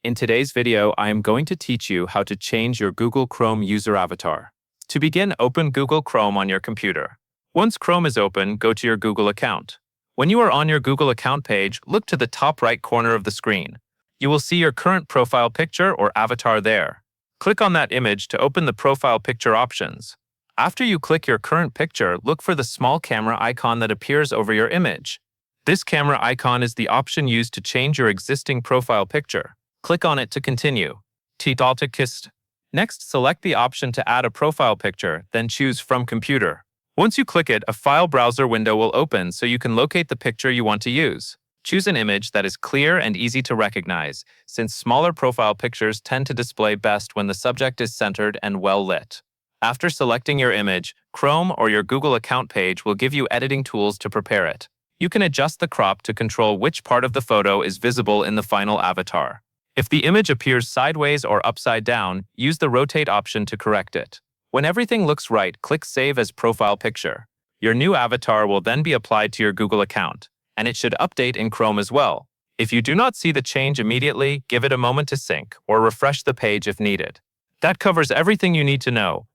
In today's video, I am going to teach you how to change your Google Chrome user avatar. To begin, open Google Chrome on your computer. Once Chrome is open, go to your Google account. When you are on your Google account page, look to the top right corner of the screen. You will see your current profile picture or avatar there. Click on that image to open the profile picture options. After you click your current picture, look for the small camera icon that appears over your image. This camera icon is the option used to change your existing profile picture. Click on it to continue. Next, select the option to add a profile picture, then choose From Computer. Once you click it, a file browser window will open so you can locate the picture you want to use. Choose an image that is clear and easy to recognize, since smaller profile pictures tend to display best when the subject is centered and well lit. After selecting your image, Chrome or your Google account page will give you editing tools to prepare it. You can adjust the crop to control which part of the photo is visible in the final avatar. If the image appears sideways or upside down, use the rotate option to correct it. When everything looks right, click Save as Profile Picture. Your new avatar will then be applied to your Google account, and it should update in Chrome as well. If you do not see the change immediately, give it a moment to sync or refresh the page if needed. That covers everything you need to know.